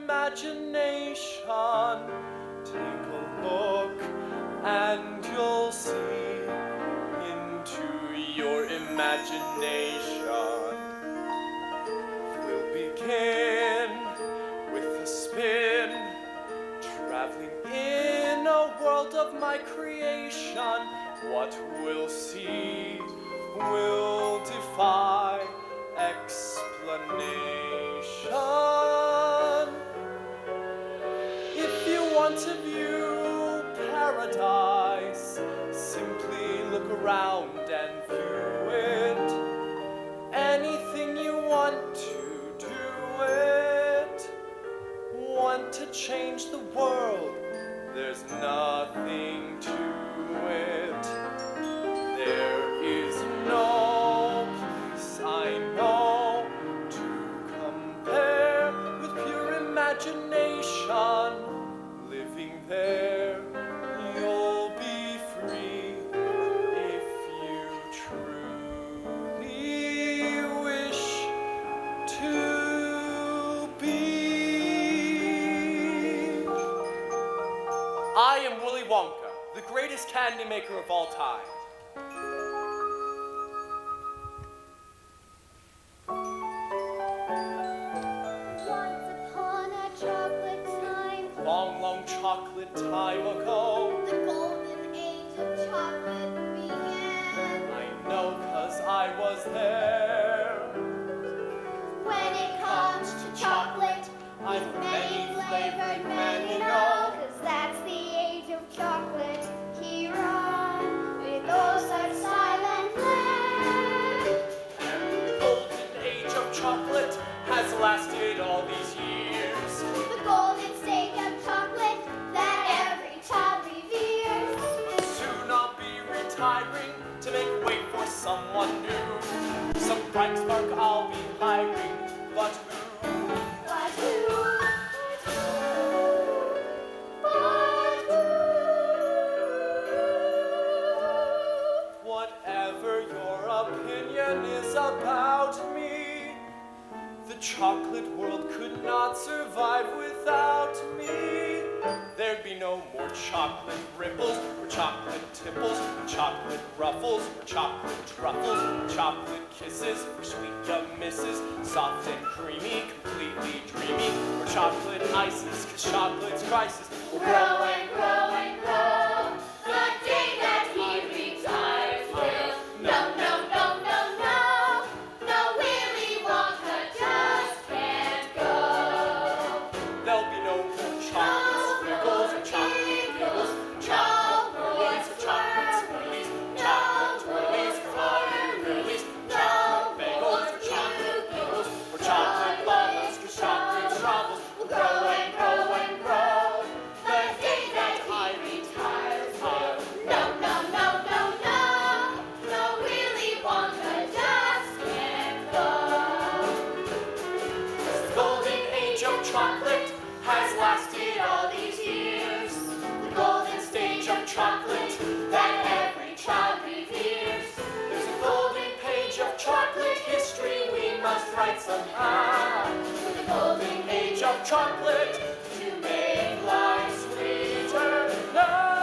imagination. Take a look and you'll see into your imagination. We'll begin with a spin, traveling in a world of my creation. What we'll see will defy explanation. If you want to view paradise, simply look around and view it. Anything you want to do it. Want to change the world, there's nothing to it. There is no place I know to compare with pure imagination. Living there, you'll be free if you truly wish to be. I am Willy Wonka, the greatest candy maker of all time. Long, long chocolate time ago, the golden age of chocolate began. I know 'cause I was there. When it comes to chocolate, I've many flavored, many know, 'cause that's the age of chocolate here on, with oh such silent land. And the golden age of chocolate has lasted all these years. The golden stage of chocolate that every child reveres. Soon I'll be retiring to make way for someone new. Some bright spark I'll be hiring, but who? But who? Whatever your opinion is about me, the chocolate world could not survive without me. There'd be no more chocolate ripples, or chocolate tipples, or chocolate ruffles, or chocolate truffles, or chocolate kisses, or sweet young misses, soft and creamy, completely dreamy, or chocolate ices, 'cause chocolate's crisis will Grow and grow and grow. The day that he retires will. No, no, no, no, no. No, Willy Wonka just can't go. There'll be no more chocolate sprinkles, or chocolate nibbles, chocolate whirlies, or chocolate swirlies, chocolate twirlies, or chocolate whirlies, chocolate bagels, or chocolate giggles, or chocolate bubbles, 'cause chocolate troubles will grow and grow and grow. The day that he retires will. No, no, no, no, no. No, Willy Wonka just can't go. The golden age of chocolate has lasted all these years. The golden stage of chocolate that every child reveres. There's a golden page of chocolate history we must write somehow. The golden Age of chocolate to make life sweeter now.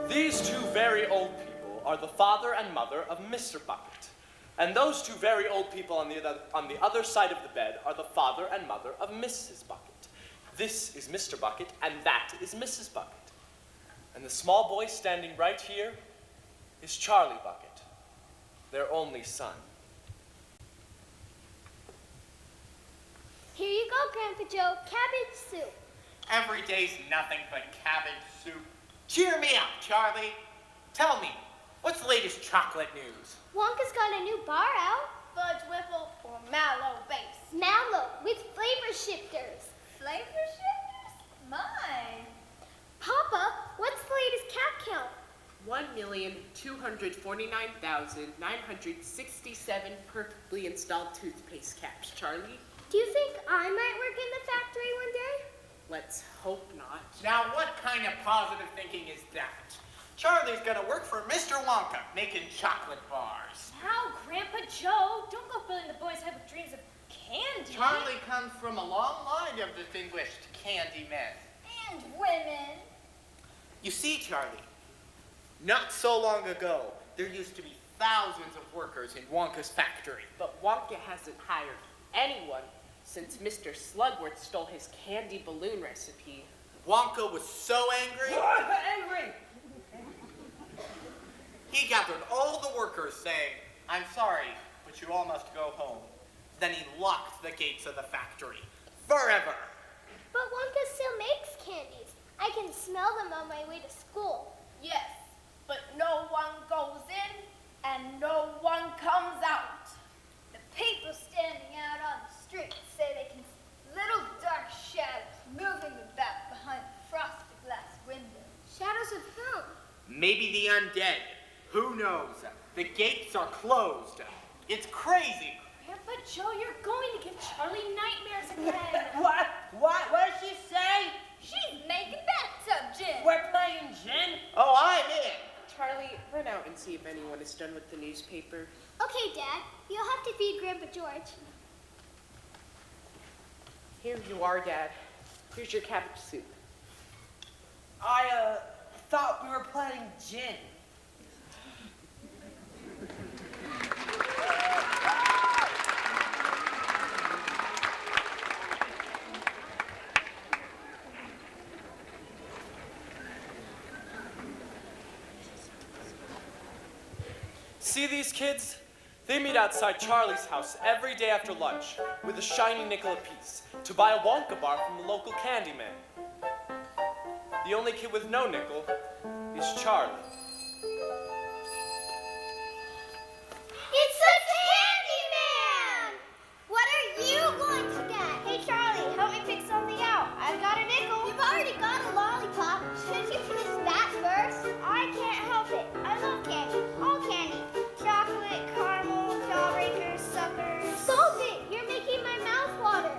These two very old people are the father and mother of Mr. Bucket. And those two very old people on the other side of the bed are the father and mother of Mrs. Bucket. This is Mr. Bucket, and that is Mrs. Bucket. And the small boy standing right here is Charlie Bucket, their only son. Here you go, Grandpa Joe. Cabbage soup. Every day's nothing but cabbage soup. Cheer me up, Charlie. Tell me, what's the latest chocolate news? Wonka's got a new bar out. Fudge Whipple or Mallow Base? Mallow with flavor shifters. Flavor shifters? My. Papa, what's the latest cat count? 1,249,967 perfectly installed toothpaste caps, Charlie. Do you think I might work in the factory one day? Let's hope not. Now, what kind of positive thinking is that? Charlie's gonna work for Mr. Wonka, making chocolate bars. Now, Grandpa Joe, don't go filling the boys' head with dreams of candy. Charlie comes from a long line of distinguished candy men. And women. You see, Charlie, not so long ago, there used to be thousands of workers in Wonka's factory. But Wonka hasn't hired anyone since Mr. Slugworth stole his candy balloon recipe. Wonka was so angry, Angry! he gathered all the workers saying, "I'm sorry, but you all must go home." Then he locked the gates of the factory forever. But Wonka still makes candies. I can smell them on my way to school. Yes, but no one goes in and no one comes out. The people standing out on the street say they can see little dark shadows moving about behind the frosted glass windows. Shadows of whom? Maybe the undead. Who knows? The gates are closed. It's crazy. Grandpa Joe, you're going to give Charlie nightmares again. What? What did she say? She's making bathtub gin. We're playing gin? Oh, I'm in. Charlie, run out and see if anyone is done with the newspaper. Okay, Dad. You'll have to feed Grandpa George. Here you are, Dad. Here's your cabbage soup. I thought we were playing gin. See these kids? They meet outside Charlie's house every day after lunch with a shiny nickel apiece to buy a Wonka bar from the local candy man. The only kid with no nickel is Charlie. It's the Candy Man! What are you going to get? Hey, Charlie, help me pick something out. I've got a nickel. You've already got a lollipop. Shouldn't you finish that first? I can't help it. I love candy. All candy. Chocolate, caramel, jawbreakers, suckers. Stop it! You're making my mouth water.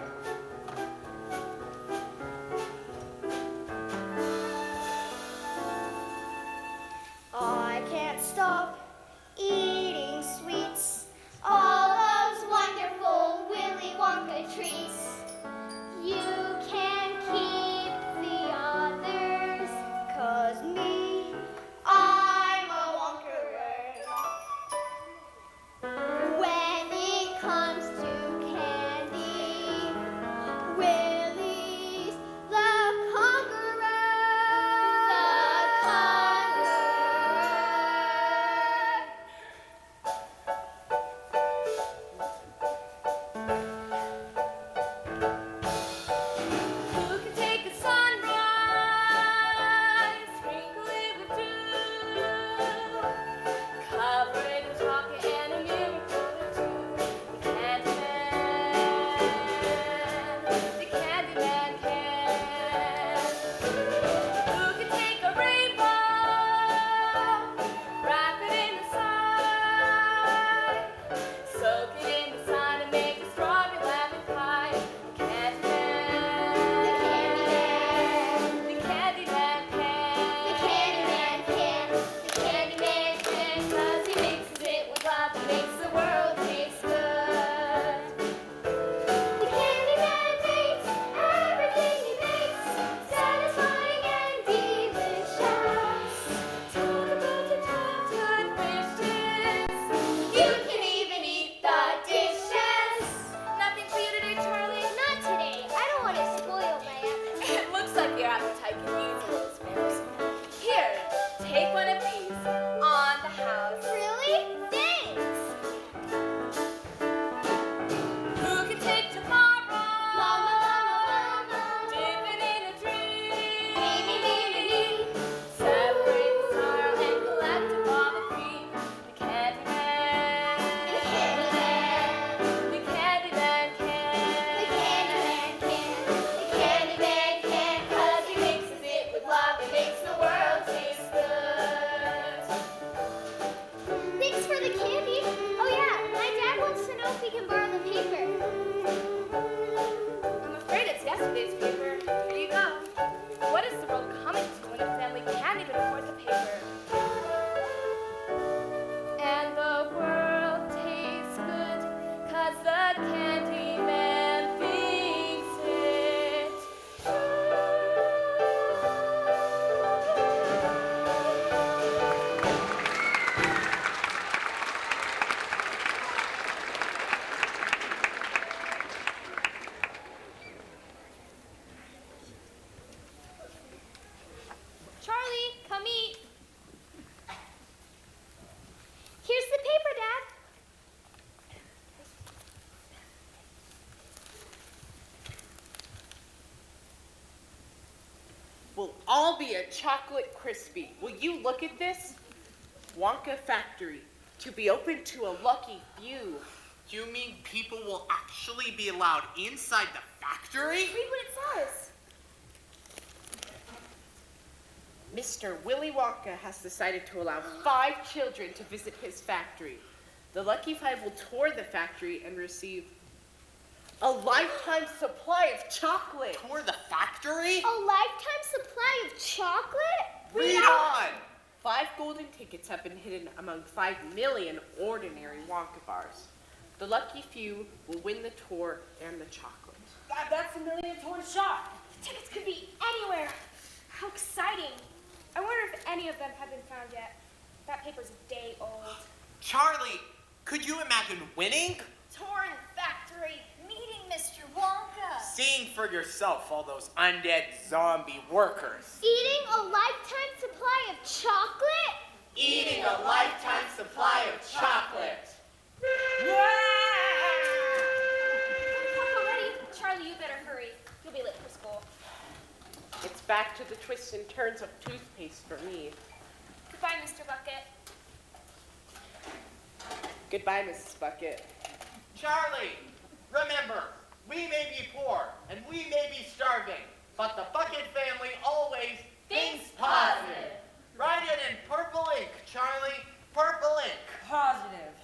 I'll be a chocolate crispy. Will you look at this? Wonka factory, to be open to a lucky few. You mean people will actually be allowed inside the factory? Read what it says. Mr. Willy Wonka has decided to allow 5 children to visit his factory. The lucky 5 will tour the factory and receive a lifetime supply of chocolate. Tour the factory? A lifetime supply of chocolate? Read on! 5 golden tickets have been hidden among 5 million ordinary Wonka bars. The lucky few will win the tour and the chocolate. That's $1 million to one shot. Tickets could be anywhere. How exciting. I wonder if any of them have been found yet. That paper's a day old. Charlie, could you imagine winning? Torn factory, meeting Mr. Wonka. Seeing for yourself all those undead zombie workers. Eating a lifetime supply of chocolate? Eating a lifetime supply of chocolate. Already? Charlie, you better hurry. You'll be late for school. It's back to the twists and turns of toothpaste for me. Goodbye, Mr. Bucket. Goodbye, Mrs. Bucket. Charlie, remember, we may be poor and we may be starving, but the Bucket family always thinks positive. Write it in purple ink, Charlie. Purple ink. Positive.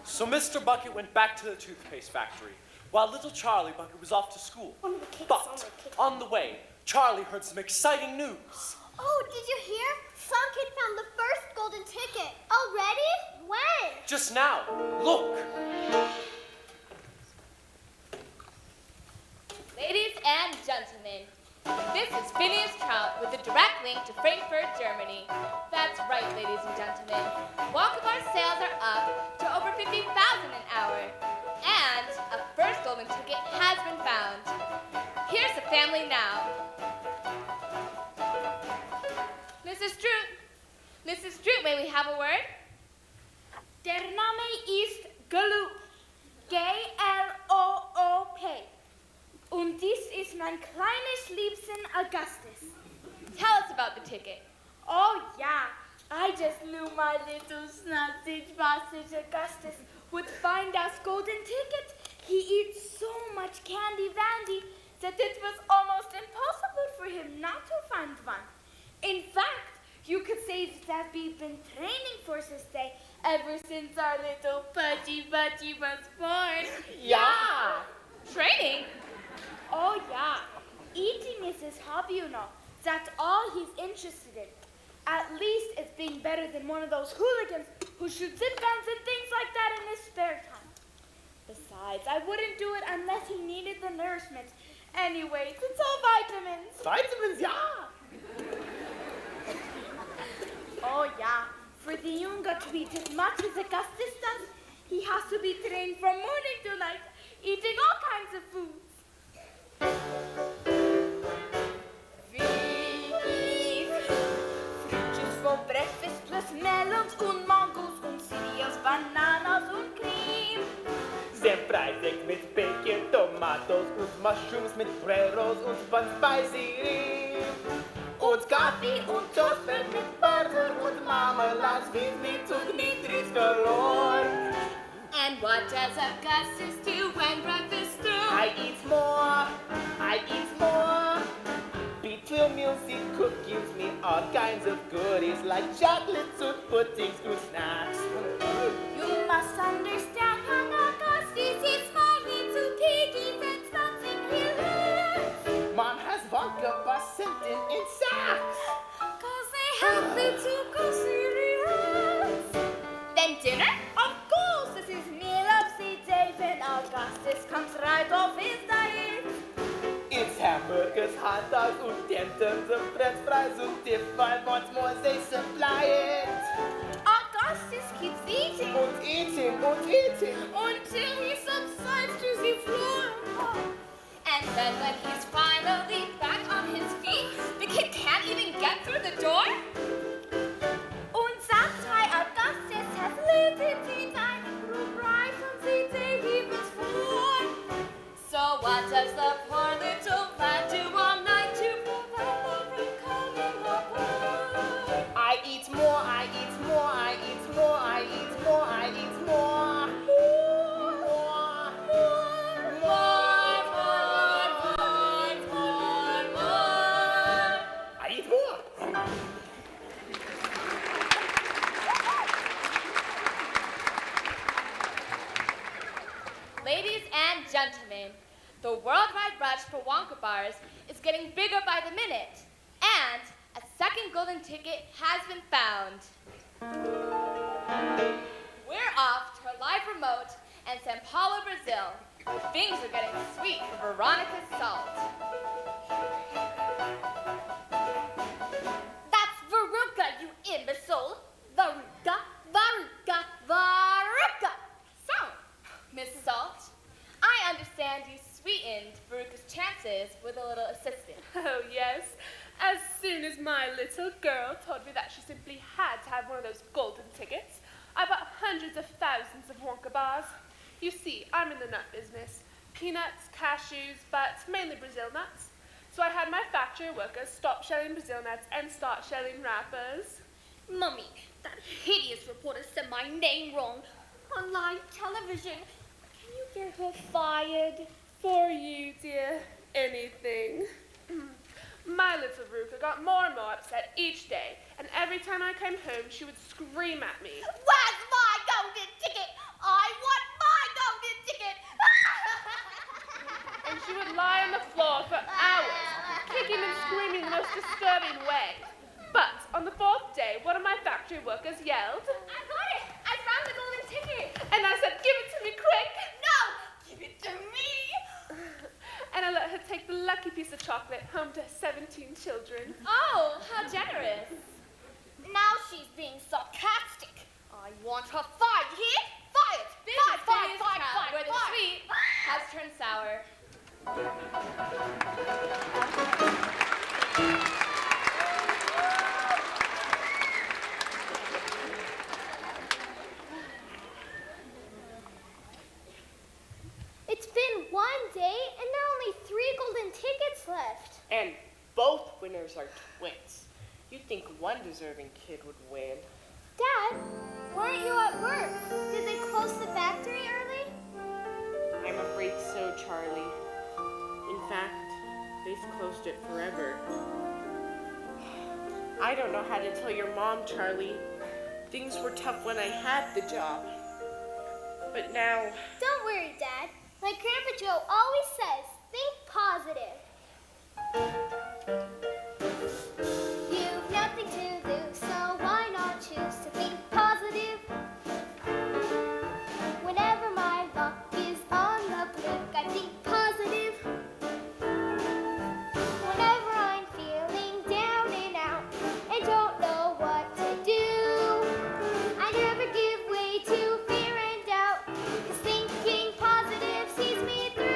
So Mr. Bucket went back to the toothpaste factory, while little Charlie Bucket was off to school. But on the way, Charlie heard some exciting news. Oh, did you hear? Some kid found the first golden ticket. Already? When? Just now, look. Ladies and gentlemen, this is Phineas Trout with a direct link to Frankfurt, Germany. That's right, ladies and gentlemen. Wonka Bar sales are up to over 50,000 an hour. And a first golden ticket has been found. Here's the family now. Mrs. Droop, may we have a word? Der Name ist Gloop. G-L-O-O-P. Und dies ist mein kleines Liebchen Augustus. Tell us about the ticket. Oh, yeah. I just knew my little sausage Augustus would find us golden tickets. He eats so much candy vandy that it was almost impossible for him not to find one. In fact, you could say that we've been training for this day ever since our little Pudgy was born. Yeah. Training? Oh, yeah. Eating is his hobby, you know. That's all he's interested in. At least it's being better than one of those hooligans who shoot zip guns and things like that in his spare time. Besides, I wouldn't do it unless he needed the nourishment. Anyways, it's all vitamins. Vitamins, yeah. Oh, yeah. For the Junga to eat as much as Augustus does, he has to be trained from morning to night, eating all kinds of foods. Fruits for breakfast plus melons und mangoes und cereals, bananas und cream. Senfreisig mit Bacon, Tomatoes und Mushrooms mit Breros und Bun Spicy Rim. Und Kaffee und Toast mit Butter und Marmelade, sweet meat und niedrig verloren. And what does Augustus do when breakfast through? I eat more. Between meals he gives me all kinds of goodies like chocolates and puddings and snacks. You must understand how Augustus is my little piggy that's something he loves. Mom has Wonka bus sent in sacks. 'Cause they have little cereals. Then dinner? Of course, this is meal of the day when Augustus comes right off his diet. It's hamburgers, hot dogs und 10 tons of french fries und if I want more they supply it. Augustus keeps eating Und eating. until he subsides to the floor. And then when he's finally back on his feet, the kid can't even get through the door? does the poor little lad do all night to prevent them from coming aboard? I eat more, I eat more, I eat more, I eat more, I eat more. I eat more. Ladies and gentlemen, the worldwide rush for Wonka bars is getting bigger by the minute, and a second golden ticket has been found. We're off to a live remote in Sao Paulo, Brazil. Things are getting sweet for Veronica's salt. That's Veruca, you imbecile! Veruca, Veruca, Veruca! So, Miss Salt, I understand you sweetened Veruca's chances with a little assistance. Oh, yes. As soon as my little girl told me that she simply had to have one of those golden tickets, I bought hundreds of thousands of Wonka bars. You see, I'm in the nut business. Peanuts, cashews, but mainly Brazil nuts. So I had my factory workers stop shelling Brazil nuts and start shelling wrappers. Mummy, that hideous reporter said my name wrong on live television. Can you get her fired? For you, dear, anything. My little Veruca got more and more upset each day, and every time I came home, she would scream at me. Where's my golden ticket? I want my golden ticket! And she would lie on the floor for hours, kicking and screaming in the most disturbing way. But on the fourth day, one of my factory workers yelled, I got it! I found the golden ticket! and I said, "Give it to me quick!" No! Give it to me! And I let her take the lucky piece of chocolate home to 17 children. Oh, how generous. Now she's being sarcastic. I want her fired. You hear? Fired! This Fired, is fired, Phineas fired, Crowd, fired, where the fired. sweet has turned sour. It's been one day and there are only 3 golden tickets left. And both winners are twins. You'd think one deserving kid would win. Dad, weren't you at work? Did they close the factory early? I'm afraid so, Charlie. In fact, they've closed it forever. I don't know how to tell your mom, Charlie. Things were tough when I had the job. But now, Don't worry, Dad. Like Grandpa Joe always says, think positive. You've nothing to lose, so why not choose to think positive? Whenever my luck is on the blink, I think positive. Whenever I'm feeling down and out and don't know what to do, I never give way to fear and doubt, 'cause thinking positive sees me through.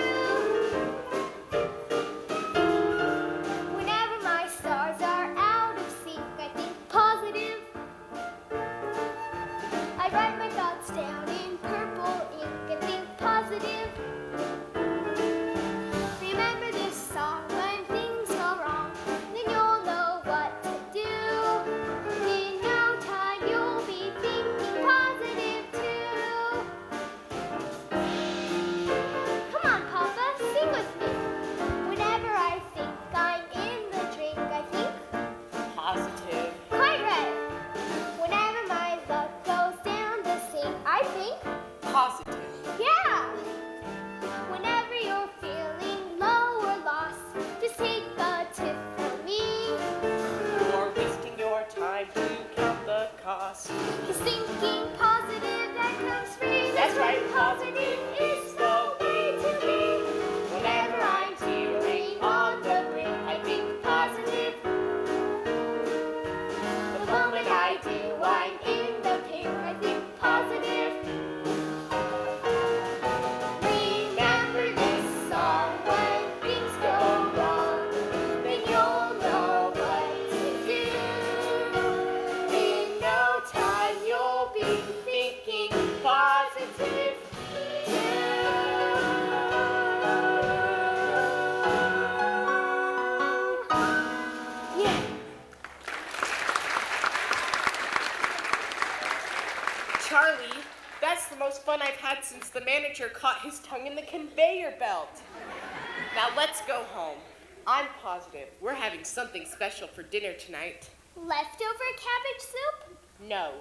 since the manager caught his tongue in the conveyor belt. Now let's go home. I'm positive we're having something special for dinner tonight. Leftover cabbage soup? No,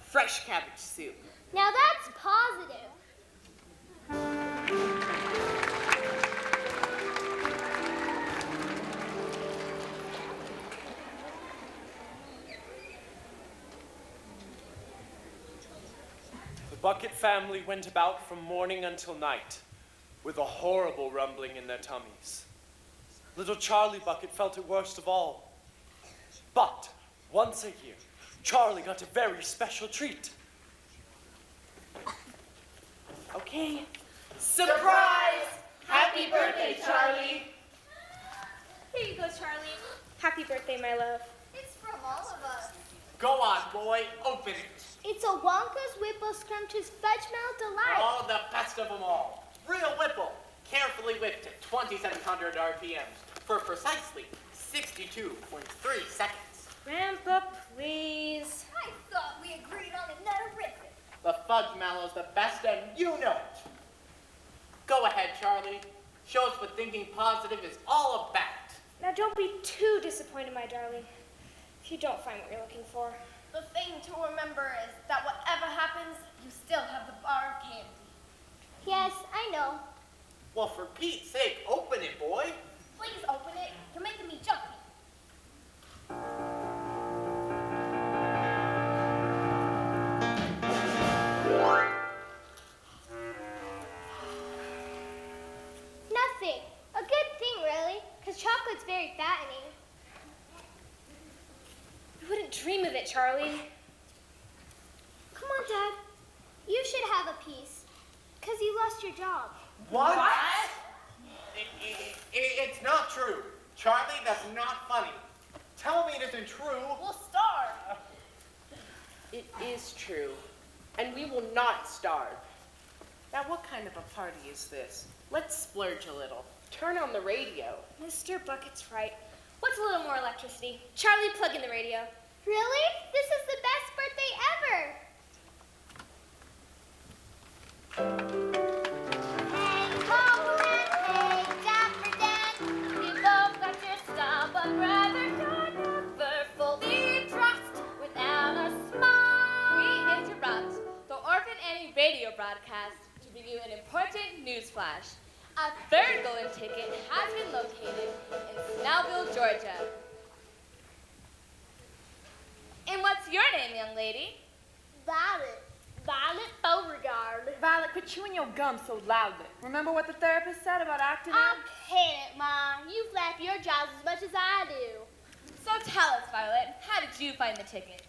fresh cabbage soup. Now that's positive. The Bucket family went about from morning until night, with a horrible rumbling in their tummies. Little Charlie Bucket felt it worst of all. But once a year, Charlie got a very special treat. Okay. Surprise! Happy birthday, Charlie! Here you go, Charlie. Happy birthday, my love. It's from all of us. Go on, boy, open it. It's a Wonka's Whipple Scrumptious Fudge Melt Delight. Oh, the best of them all. Real Whipple, carefully whipped at 2,700 RPMs for precisely 62.3 seconds. Grandpa, please. I thought we agreed on another ribbon. The fudge mallow's the best, and you know it. Go ahead, Charlie. Show us what thinking positive is all about. Now don't be too disappointed, my darling, if you don't find what you're looking for. The thing to remember is that whatever happens, you still have the bar of candy. Yes, I know. Well, for Pete's sake, open it, boy. Please open it. You're making me jumpy. Nothing. A good thing, really, because chocolate's very fattening. I wouldn't dream of it, Charlie. Come on, Dad. You should have a piece, because you lost your job. What? It's not true. Charlie, that's not funny. Tell me it isn't true. We'll starve. It is true, and we will not starve. Now, what kind of a party is this? Let's splurge a little. Turn on the radio. Mr. Bucket's right. What's a little more electricity? Charlie, plug in the radio. Really? This is the best birthday ever. Hey, Mom, hey, Dapper Dan. You both got your style, but rather God never fully trust without a smile. We interrupt the Orphan Annie radio broadcast to bring you an important news flash. A third golden ticket has been located in Snellville, Georgia. And what's your name, young lady? Violet. Violet Beauregard. Violet, quit chewing your gum so loudly. Remember what the therapist said about acting I'm kidding, Mom. You flap your jaws as much as I do. So tell us, Violet, how did you find the ticket?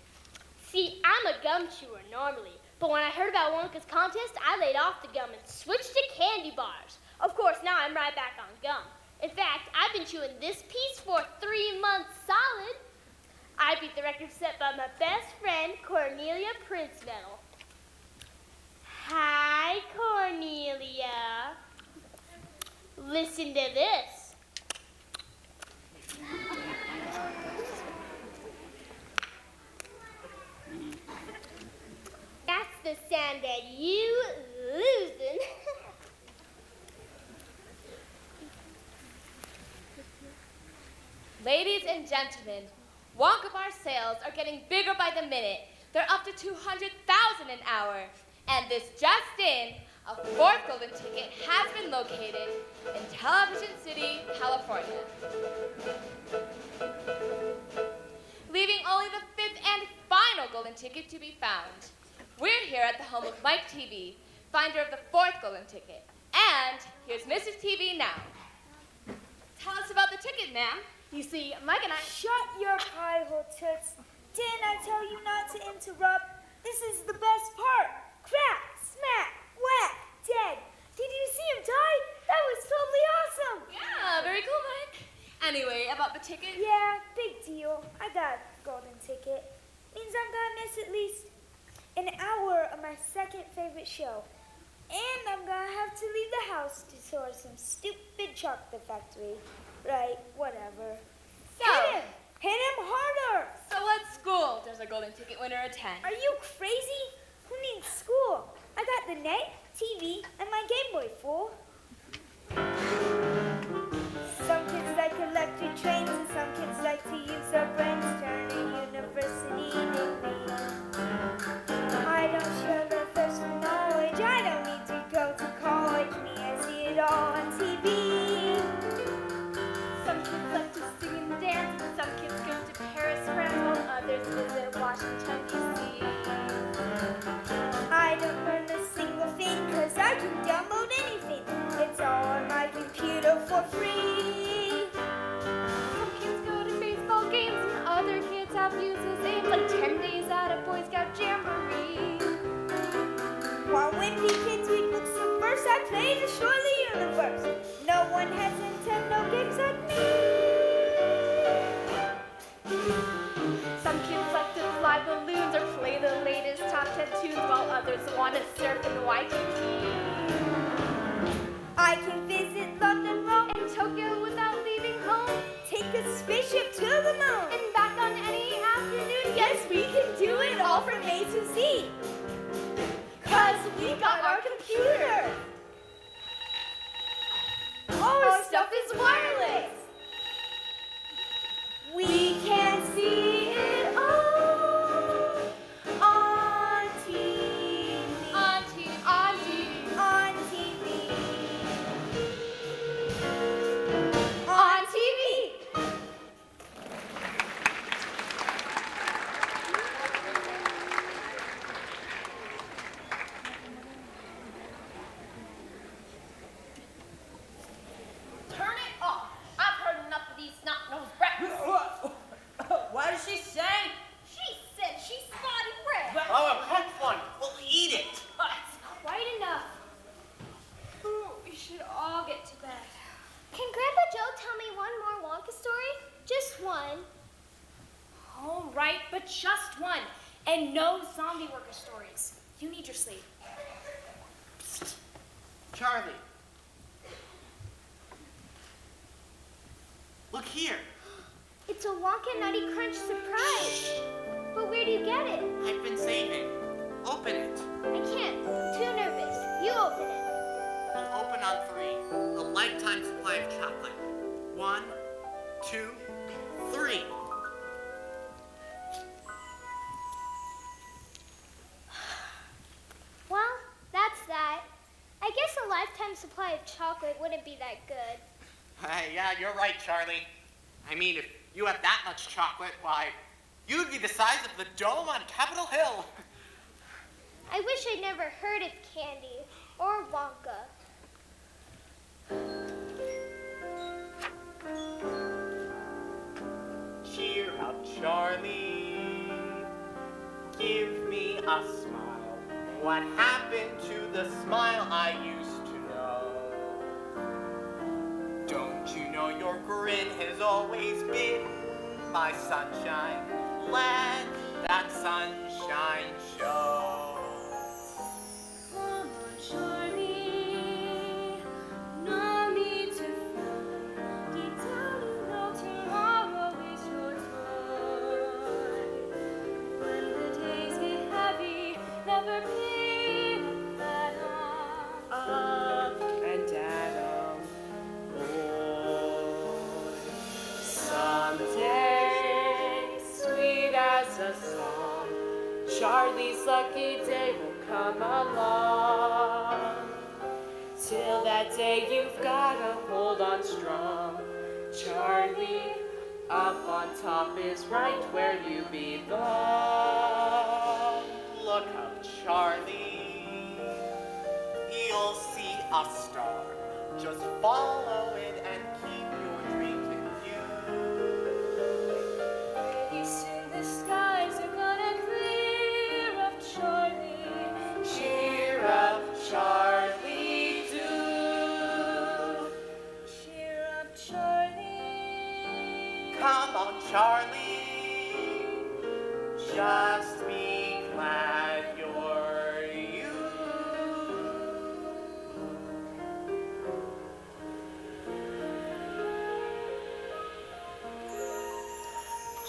See, I'm a gum chewer normally, but when I heard about Wonka's contest, I laid off the gum and switched to candy bars. Of course, now I'm right back on gum. In fact, I've been chewing this piece for 3 months solid. I beat the record set by my best friend, Cornelia Princemetal. Hi, Cornelia. Listen to this. That's the sound that you losing. Ladies and gentlemen, Wonka Bar sales are getting bigger by the minute. They're up to 200,000 an hour. And this just in, a fourth golden ticket has been located in Television City, California. Leaving only the fifth and final golden ticket to be found. We're here at the home of Mike TV, finder of the fourth golden ticket. And here's Mrs. TV now. Tell us about the ticket, ma'am. You see, Mike and I... Shut your pie hole, Toots. Didn't I tell you not to interrupt? This is the best part. Crack, smack, whack, dead. Did you see him die? That was totally awesome. Yeah, very cool, Mike. Anyway, about the ticket. Yeah, big deal. I got a golden ticket. Means I'm gonna miss at least an hour of my second favorite show. And I'm gonna have to leave the house to source some stupid chocolate factory. Right, whatever. So, Hit him harder! so what school does a golden ticket winner attend? Are you crazy? Who needs school? I got the net, TV, and my Game Boy, fool. Some kids like electric trains, and some kids like to use their brains, turn a university degree. I don't share the thirst for knowledge, I don't need to go to college, me, I see it all on TV. Some kids like to sing and dance, and some kids go to Paris, France, while others visit Washington, D.C. I don't learn a single thing, cause I can download anything. It's all on my computer for free. Some kids go to baseball games, and other kids have uses aims, like 10 days at a Boy Scout Jamboree. While wimpy kids read books of verse, I play Destroy the Universe. No one has Nintendo games like me. Some kids like to fly balloons or play the latest top 10 tunes, while others want to surf in Waikiki. I can visit London, Rome, And Tokyo without leaving home, take a spaceship to the moon. and back on any afternoon. Yes, we can do it all from A to Z. 'Cause we got our computer. Our stuff is wireless. We can see it all on TV. On TV. On TV. On TV. On TV. Turn it off. I've heard enough of these snot-nosed brats. What did she say? She said she's spotty bread. Oh, a cooked one. Well, eat it. That's quite enough. Ooh, we should all get to bed. Can Grandpa Joe tell me one more Wonka story? Just one. All right, but just one. And no zombie worker stories. You need your sleep. Charlie. Look here. It's a Wonka Nutty Crunch surprise. But where do you get it? I've been saving. Open it. I can't. I'm too nervous. You open it. We'll open on 3. A lifetime supply of chocolate. 1, 2, 3. Well, that's that. I guess a lifetime supply of chocolate wouldn't be that good. Yeah, you're right, Charlie. I mean, if you had that much chocolate, why, you'd be the size of the dome on Capitol Hill. I wish I'd never heard of candy or Wonka. Cheer up, Charlie. Give me a smile. What happened to the smile I used to know? Don't you know your grin has always been my sunshine? Let that sunshine show. Come on, Charlie. No need to fret. Deep down you know tomorrow is your time. When the days get heavy, never be that Up and down, boy. Someday, sweet as a song, Charlie's lucky day will come along. Till that day, you've gotta hold on strong. Charlie, up on top is right where you belong. Look up, Charlie. You'll see a star. Just follow it and keep your dreams in view. Pretty soon the skies are gonna clear up, Charlie. Cheer up, Charlie, do. Cheer up, Charlie. Come on, Charlie. Just be glad you're you.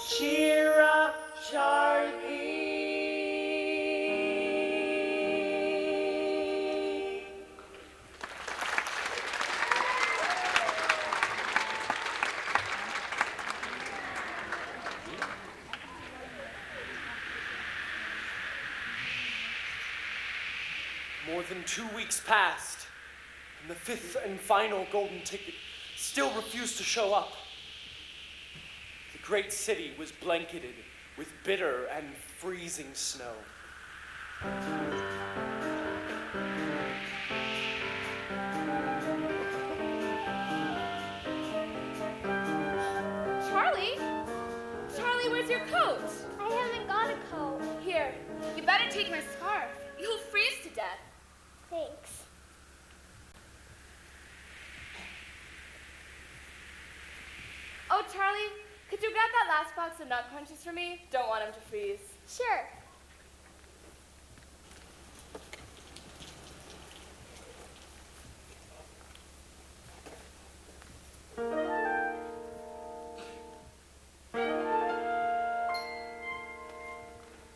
Cheer up, Charlie. More than 2 weeks passed, and the fifth and final golden ticket still refused to show up. The great city was blanketed with bitter and freezing snow. Charlie? Charlie, where's your coat? I haven't got a coat. Here, you better take my scarf. You'll freeze to death. Thanks. Oh, Charlie, could you grab that last box of nut crunches for me? Don't want them to freeze. Sure.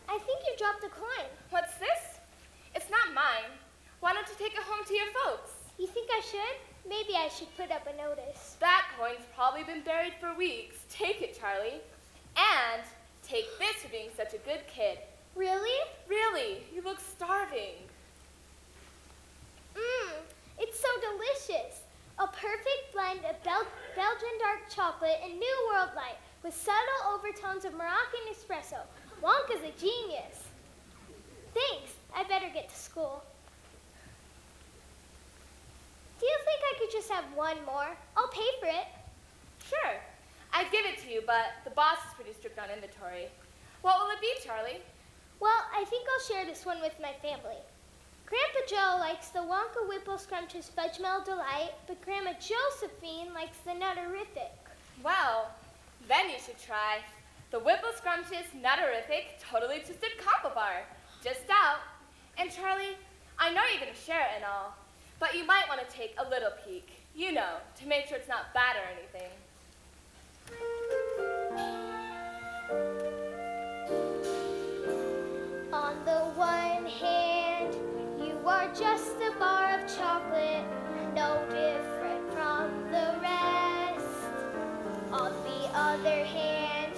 I think you dropped a coin. What's this? It's not mine. Why don't you take it home to your folks? You think I should? Maybe I should put up a notice. That coin's probably been buried for weeks. Take it, Charlie. And take this for being such a good kid. Really? Really, you look starving. It's so delicious. A perfect blend of Belgian dark chocolate and New World light with subtle overtones of Moroccan espresso. Wonka's a genius. Thanks. I better get to school. Do you think I could just have one more? I'll pay for it. Sure, I'd give it to you, but the boss is pretty strict on inventory. What will it be, Charlie? Well, I think I'll share this one with my family. Grandpa Joe likes the Wonka Whipple Scrumptious Fudge Mel Delight, but Grandma Josephine likes the Nutterific. Well, then you should try the Whipple Scrumptious Nutterific Totally Twisted Combo Bar. Just out. And Charlie, I know you're going to share it and all, but you might want to take a little peek, you know, to make sure it's not bad or anything. On the one hand, you are just a bar of chocolate, no different from the rest. On the other hand,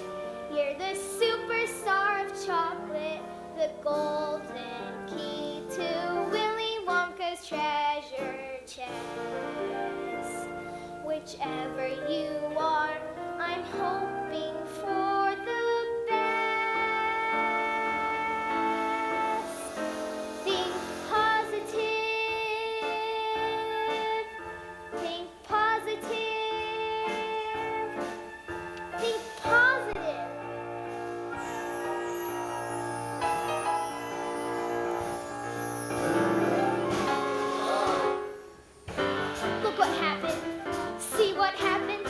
you're the superstar of chocolate, the golden key to Willy Wonka's treasure chest. Whichever you are, I'm hoping for the best. Think positive. Think positive. Think positive. Look what happened. See what happened?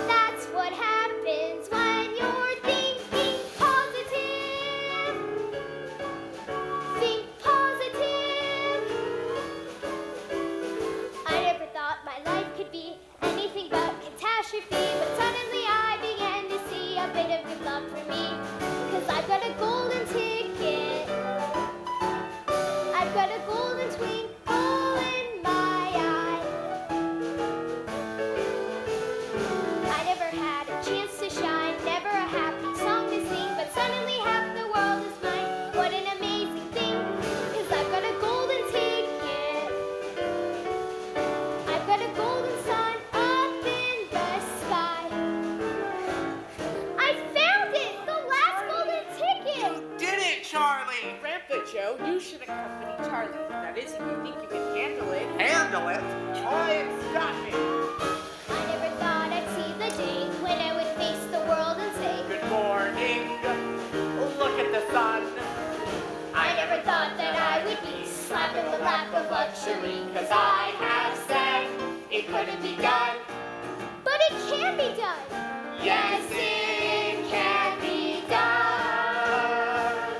That's what happens when you're thinking positive. Think positive. I never thought my life could be anything but catastrophe, but suddenly I began to see a bit of good luck for me. 'Cause I've got a golden ticket. I've got a golden twinkle in my eye. I never had a chance to shine, never a happy song to sing, but suddenly half the world is mine. What an amazing thing, 'cause I've got a golden ticket. I've got a golden sun up in the sky. I found it! The last golden ticket! Did it, Charlie? Grandpa Joe, you should accompany Charlie. That is, if you think you can handle it. Handle it? Try and stop me. I never thought I'd see the day when I would face the world and say, Good morning. Look at the sun. I never thought that I would be slapped in the lap of luxury, 'cause I have said it couldn't be done. But it can be done. Yes, it can be done.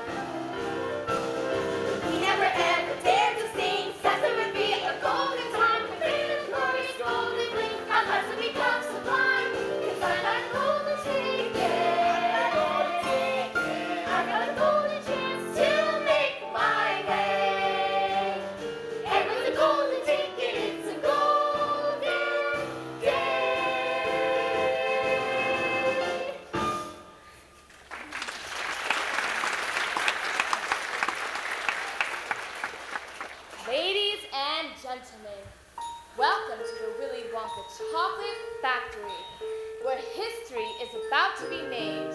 We never ever dared to sing, said there would be a golden time, but then the glorious golden blink, our lives would become sublime. 'Cause I got a golden ticket. I got a golden chance to make my way. And with a golden ticket, it's a golden chocolate factory, where history is about to be made.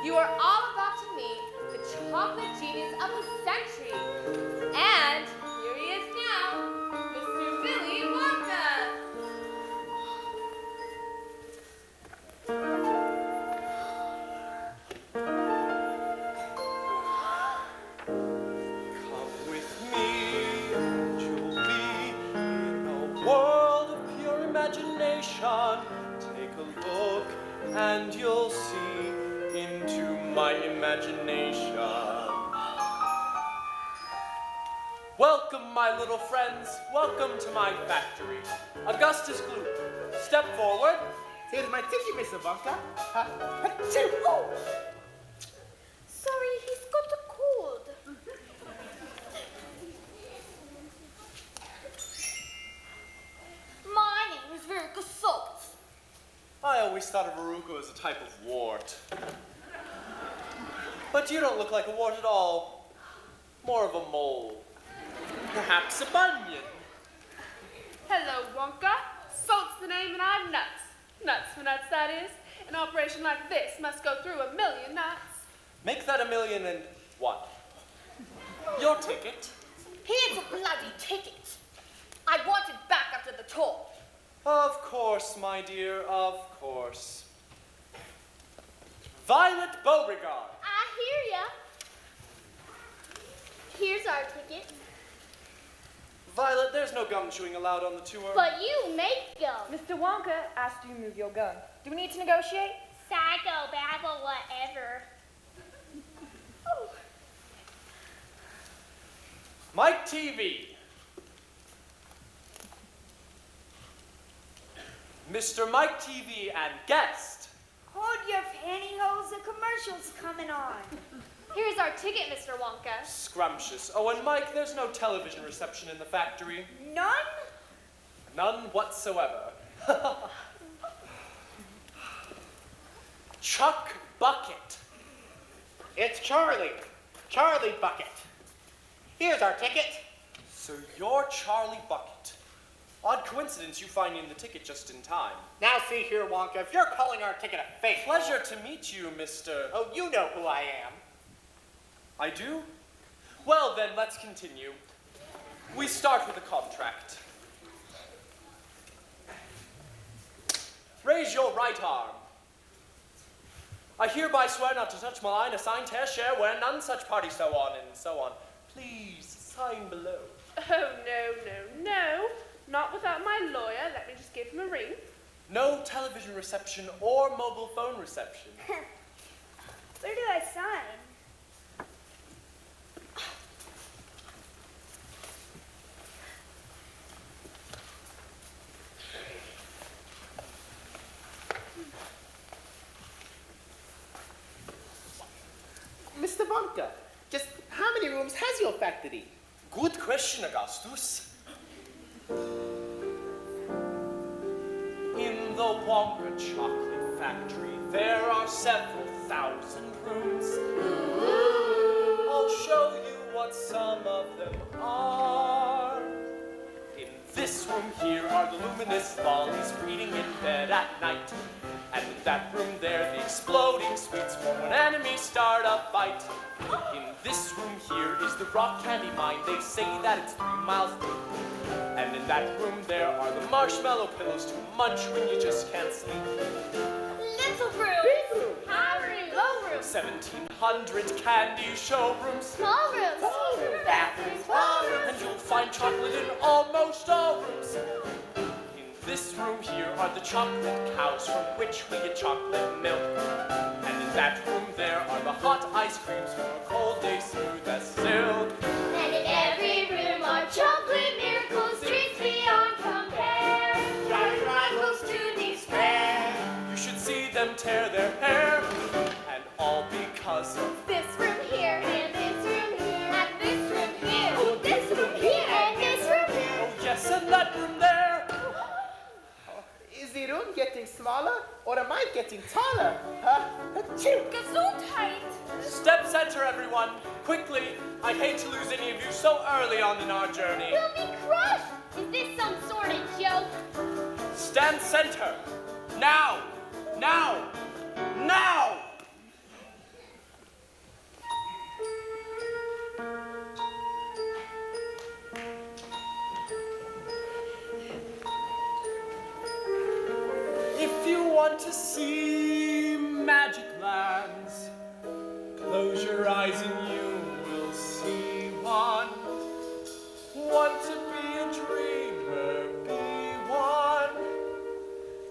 You are all about to meet the chocolate genius of the century. And here he is now, Mr. Willy Wonka. Come with me, and you'll be in a world of pure imagination. Take a look, and you'll see into my imagination. Welcome, my little friends. Welcome to my factory. Augustus Gloop, step forward. Here's my ticket, Mr. Wonka. Sorry, he's got a cold. My name is Veruca Schultz. I always thought of Veruca as a type of wart. But you don't look like a wart at all. More of a mole. Perhaps a bunion. Hello, Wonka. Salt's the name and I'm nuts. Nuts for nuts, that is. An operation like this must go through 1,000,000 nuts. Make that 1,000,001. Your ticket. Here's a bloody ticket. I want it back after the tour. Of course, my dear, of course. Violet Beauregard. I hear ya. Here's our ticket. Violet, there's no gum chewing allowed on the tour. But you make gum. Mr. Wonka asked you to move your gun. Do we need to negotiate? Psycho, babble, whatever. Mike TV. Mr. Mike TV and guest. Hold your pantyhose, the commercial's coming on. Here's our ticket, Mr. Wonka. Scrumptious. Oh, and Mike, there's no television reception in the factory. None? None whatsoever. Chuck Bucket. It's Charlie. Charlie Bucket. Here's our ticket. So you're Charlie Bucket. Odd coincidence you finding the ticket just in time. Now see here, Wonka, if you're calling our ticket a fake. Pleasure to meet you, Mr. Oh, you know who I am. I do? Well then, let's continue. We start with a contract. Raise your right arm. I hereby swear not to touch, malign, assign, tear, share, wear none such party, so on and so on. Please sign below. Oh, no. Not without my lawyer. Let me just give him a ring. No television reception or mobile phone reception. Where do I sign? Mr. Wonka, just how many rooms has your factory? Good question, Augustus. In the Wonka Chocolate Factory, there are several thousand rooms. I'll show you what some of them are. In this room here are the luminous volleys reading in bed at night. And in that room there, the exploding sweets for when enemies start a fight. In this room here is the rock candy mine. They say that it's 3 miles deep. And in that room there are the marshmallow pillows to munch when you just can't sleep. Little room. Big room. High room. Low room. 1,700 candy showrooms. Small rooms. Bathrooms. Ballrooms. And you'll find chocolate in almost all rooms. In this room here are the chocolate cows from which we get chocolate milk. And in that room there are the hot ice creams for a cold day smooth as silk. And in every room are chocolate miracles, treats beyond compare. Driving rivals to despair. You should see them tear their hair. And all because of This room here, and this room here, and this room here. Oh, this room here, and this room here. oh yes, and that room there. Is the room getting smaller or am I getting taller? Huh? Achoo! Gesundheit. Step center, everyone. Quickly, I hate to lose any of you so early on in our journey. We'll be crushed. Is this some sort of joke? Stand and center. Now! Now! Now! If you want to see magic lands, close your eyes and you will see one. Want to be a dreamer, be one.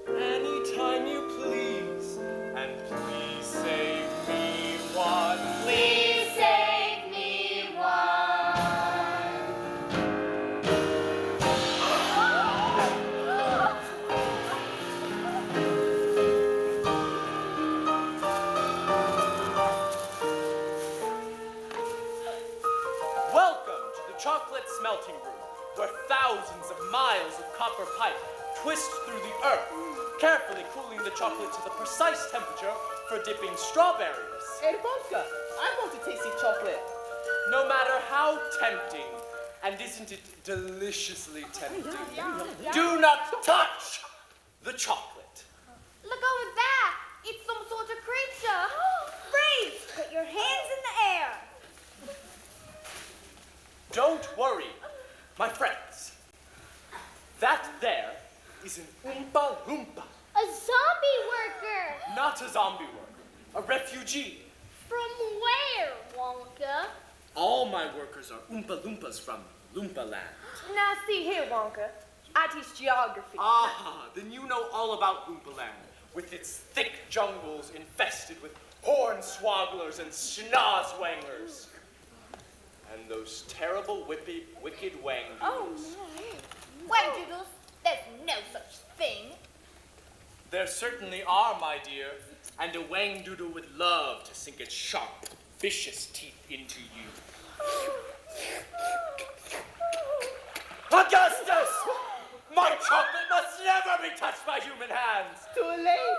Anytime you please, and please save me one. Please save me one. Welcome to the chocolate smelting room, where thousands of miles of copper pipe twist through the earth, carefully cooling the chocolate to the precise temperature for dipping strawberries. Hey, Veruca, I want to taste the chocolate. No matter how tempting, and isn't it deliciously tempting, do not touch the chocolate. Look over there. It's some sort of creature. Freeze! Put your hands in the air. Don't worry, my friends. That there is an Oompa Loompa. A zombie worker. Not a zombie worker, a refugee. From where, Wonka? All my workers are Oompa Loompas from Loompa Land. Now see here, Wonka. I teach geography. Ah, then you know all about Loompa Land, with its thick jungles infested with hornswogglers and schnozwanglers. And those terrible, wicked wang. Oh, Wagdoodles. There's no such thing. There certainly are, my dear, and a wangdoodle would love to sink its sharp, vicious teeth into you. Augustus! My chocolate must never be touched by human hands! Too late.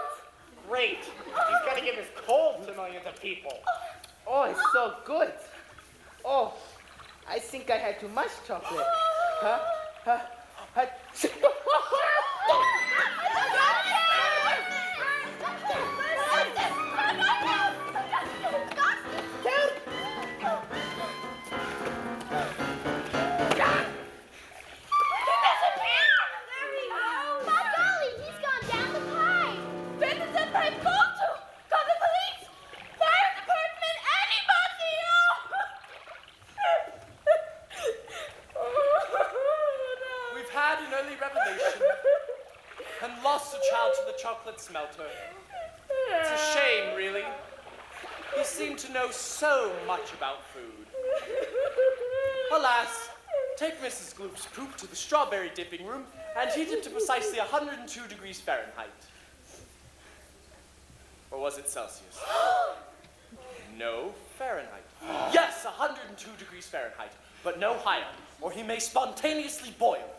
Great. He's gonna give his cold to millions of people. Oh, it's so good. Oh, I think I had too much chocolate. Huh? chocolate smelter. It's a shame, really. He seemed to know so much about food. Alas, take Mrs. Gloop's poop to the strawberry dipping room and heat it to precisely 102 degrees Fahrenheit. Or was it Celsius? No, Fahrenheit. Yes, 102 degrees Fahrenheit, but no higher, or he may spontaneously boil,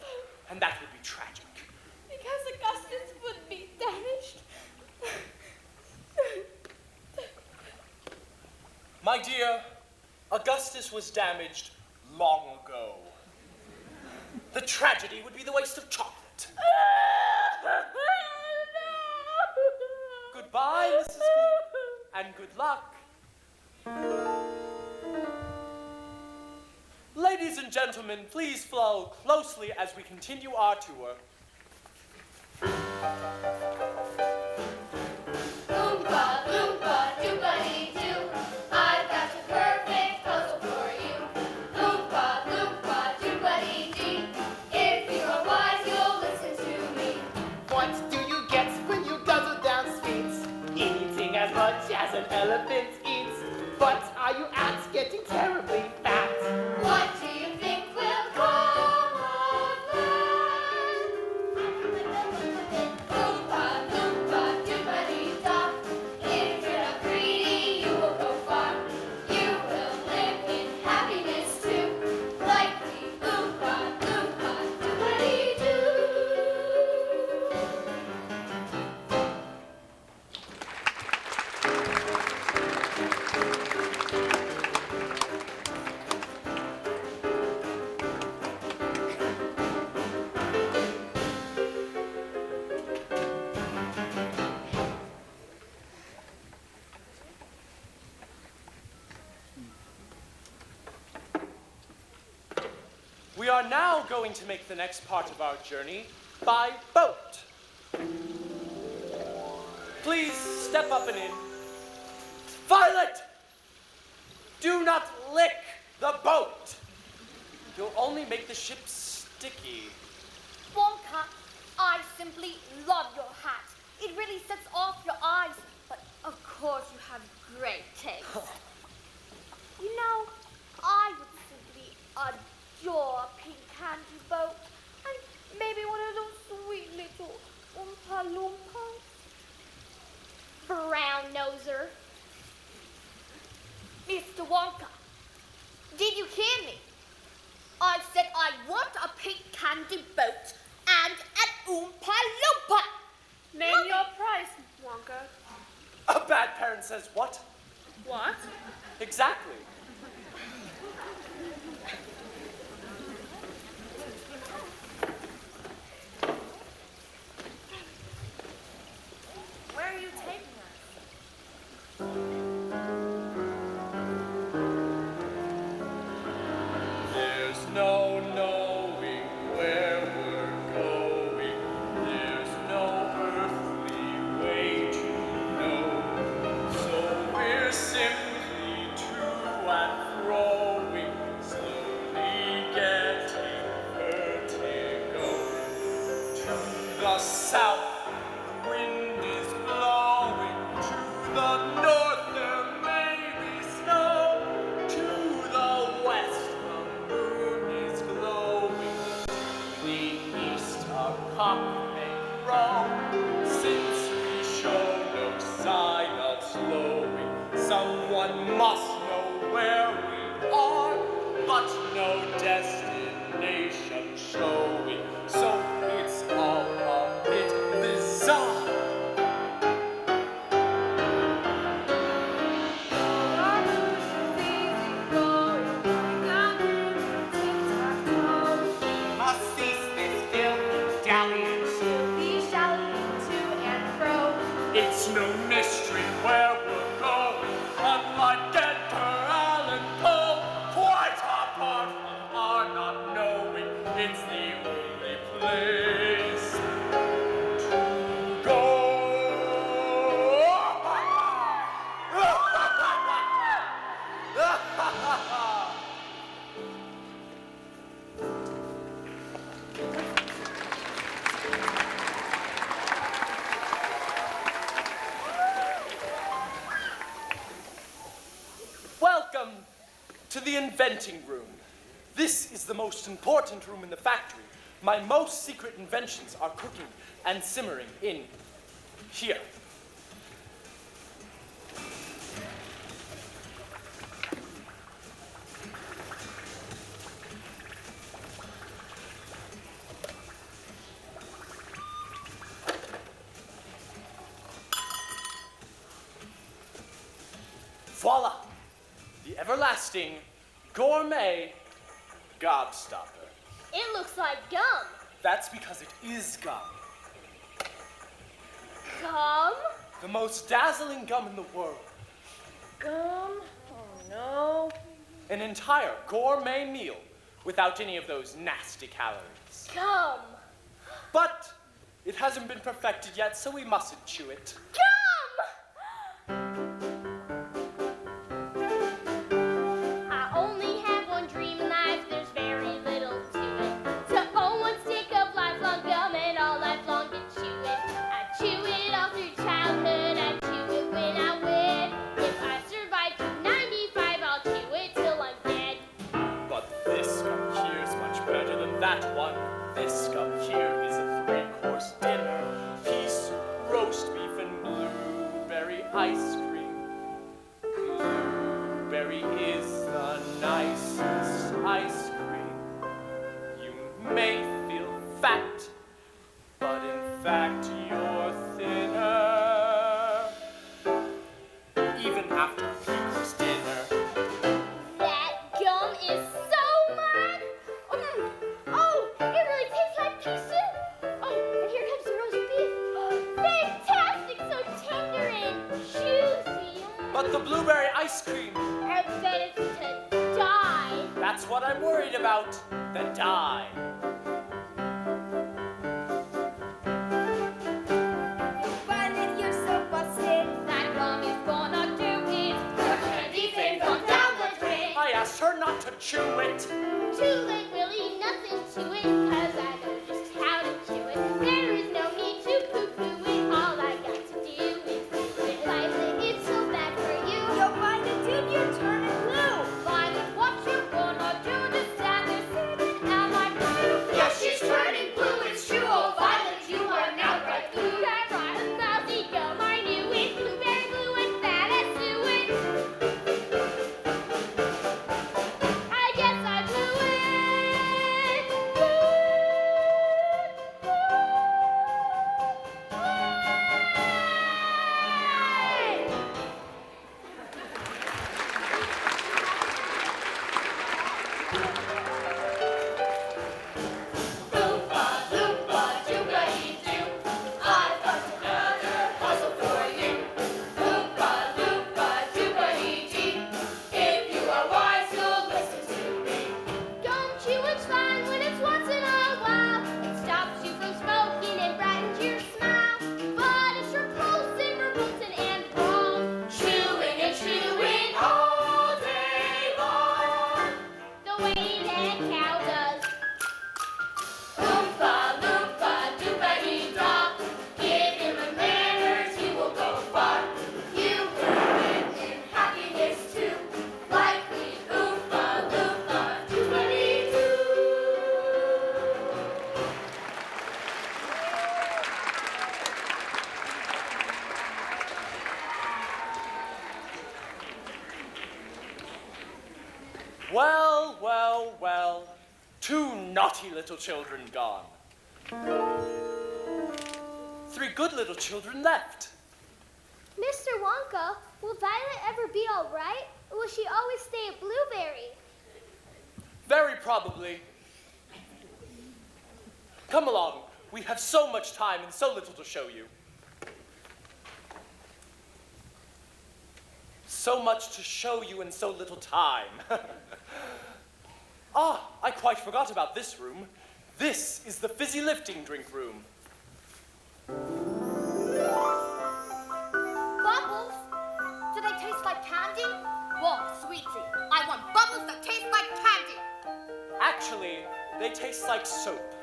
and that would be tragic. Because Augustus would be damaged. My dear, Augustus was damaged long ago. The tragedy would be the waste of chocolate. Goodbye, Mrs. Gloop, and good luck. Ladies and gentlemen, please follow closely as we continue our tour. Oompa, loompa, doobity-doo. I've got a perfect puzzle for you. Oompa, loompa, doobity-dee. If you are wise, you'll listen to me. What do you get when you guzzle down sweets? Eating as much as an elephant eats. But are you ants getting terribly fat? What do you think will come of that? Oompa, loompa, doobity-da. If you're not greedy, you will go far. You will live in happiness too, like the Oompa, loompa, doobity-doo. We are now going to make the next part of our journey by boat. Please step up and in. Violet! Do not lick the boat. You'll only make the ship sticky. Wonka, I simply love your hat. It really sets off your eyes. But of course you have great taste. You know, I would simply adore a pink candy boat. And maybe one of those sweet little Oompa Loompas. Brown noser. Mr. Wonka, did you hear me? I said I want a pink candy boat and an Oompa Loompa. Name your price, Wonka. A bad parent says what? What? Exactly. Where are you taking us? There's no knowing where we're going. There's no earthly way to know. So we're simply to and froing, slowly getting vertigo. To the south, the wind is blowing. To the north, there may be snow. To the west, the moon is glowing. The east, a cock may crow. Since we show no sign of slowing, someone must know where we are, but no destination showing. So it's all a bit bizarre. Must cease this filthy dalliance. It's no mystery where we're going, unlike Edgar Allan Poe. Quite apart from our not knowing, it's the only place to go. Welcome to the inventing room. This is the most important room in the factory. My most secret inventions are cooking and simmering in here. Voila! The everlasting gourmet gobstopper. It looks like gum. That's because it is gum. Gum? The most dazzling gum in the world. Gum? Oh no. An entire gourmet meal without any of those nasty calories. Gum. But it hasn't been perfected yet, so we mustn't chew it. Gum! I only have one dream in life, there's very little to it. So own one stick of lifelong gum and all life long to chew it. I chew it all through childhood, I chew it when I win. If I survive to 95, I'll chew it till I'm dead. But this gum here is much better than that one. This gum here is a 3-course dinner. Piece roast beef and blueberry ice cream. Blueberry is the nicest ice cream. You may feel fat, but in fact you're thinner. Even after a 3-course dinner. That gum is so mine. Oh, it really tastes like pea soup. Oh, and here comes the roast beef. Fantastic, so tender and juicy. But the blueberry ice cream, I bet it's to die. that's what I'm worried about. The dye. Find that you're so busted. That mommy's gonna do it. Her candy thing gone down the drain. I asked her not to chew it. Too late, Willie, nothing to it, 'cause I know just how to chew it. There is no need to poo-poo it. All I got to do is do it. Violet, it's so bad for you. You'll find it, dude, you're turning blue. Violet, what you gonna do? Just stand there sitting at my blue. Yes, she's turning blue, it's true. Oh, Violet, you are now bright blue. That's right, a mousy gum, I knew it. Blueberry blue and that I do it. I guess I blew it. Loompa, loompa, doobity-doo. I've got another puzzle for you. Loompa, loompa, doobity-dee. If you are wise, you'll listen to me. Don't chew it's fine when it's once in a while. It stops you from smoking and brightens your smile. But it's repulsive, revolting, and wrong. Chewing and chewing all day long. The way that cow does. Loompa, loompa, doobity-da. Give him the manners, he will go far. You will live in happiness too. Like me, loompa, loompa, doobity-doo. Well, well, well. 2 naughty little children gone. 3 good little children left. Mr. Wonka, will Violet ever be all right? Or will she always stay at Blueberry? Very probably. Come along. We have so much time and so little to show you. So much to show you in so little time. Ah, I quite forgot about this room. This is the fizzy lifting drink room. Bubbles? Do they taste like candy? Whoa, sweetie. I want bubbles that taste like candy. Actually, they taste like soap.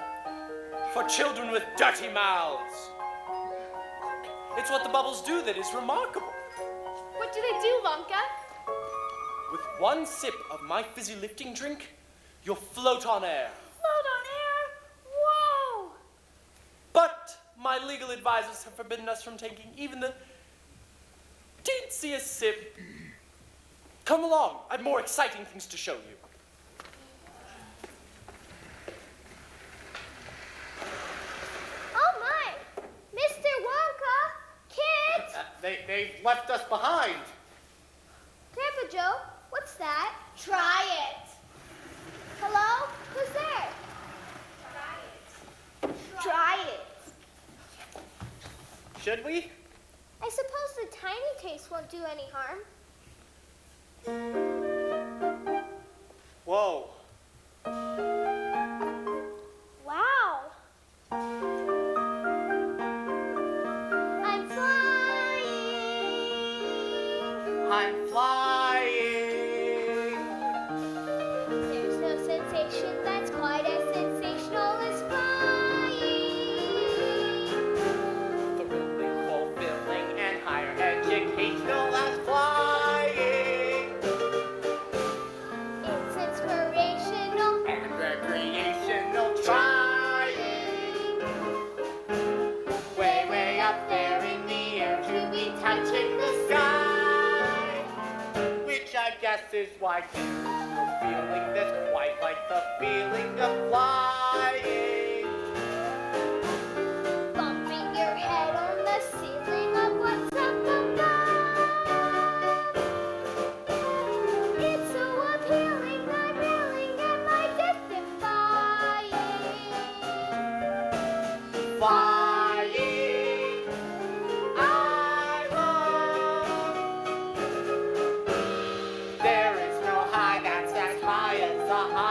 For children with dirty mouths. It's what the bubbles do that is remarkable. What do they do, Wonka? With 1 sip of my fizzy lifting drink, you'll float on air. Float on air? Whoa! But my legal advisors have forbidden us from taking even the teensiest sip. Come along, I've more exciting things to show you. Oh my! Mr. Wonka! Kids! They've left us behind. Grandpa Joe, what's that? Try it. Hello? Who's there? Try it. Should we? I suppose the tiny taste won't do any harm. Whoa. Wow. I'm flying. I'm flying. There's no sensation that's quite as sensational as flying. Thrilling, fulfilling, and higher educational as flying. It's inspirational. And recreational trying. Way, way up there in the air to be touching the sky. Which I guess is why there's no feeling that's quite like the feeling of flying. Bumping your head on the ceiling of what's up above. It's so appealing, I'm reeling at my distant flying. Flying. I love. There is no high that's as high as the high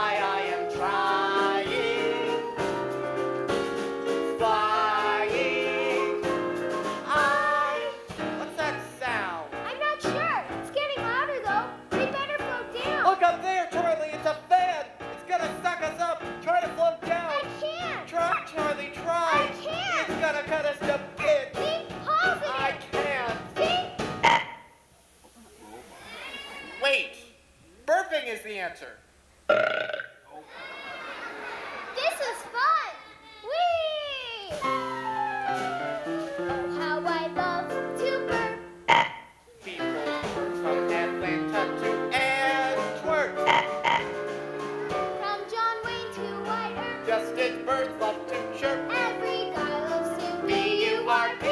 answer. This was fun! Whee! Oh, how I love to burp. People from Atlanta to Antwerp. From John Wayne to White Earth. Just as birds love to chirp. Every guy loves to B-U-R-P.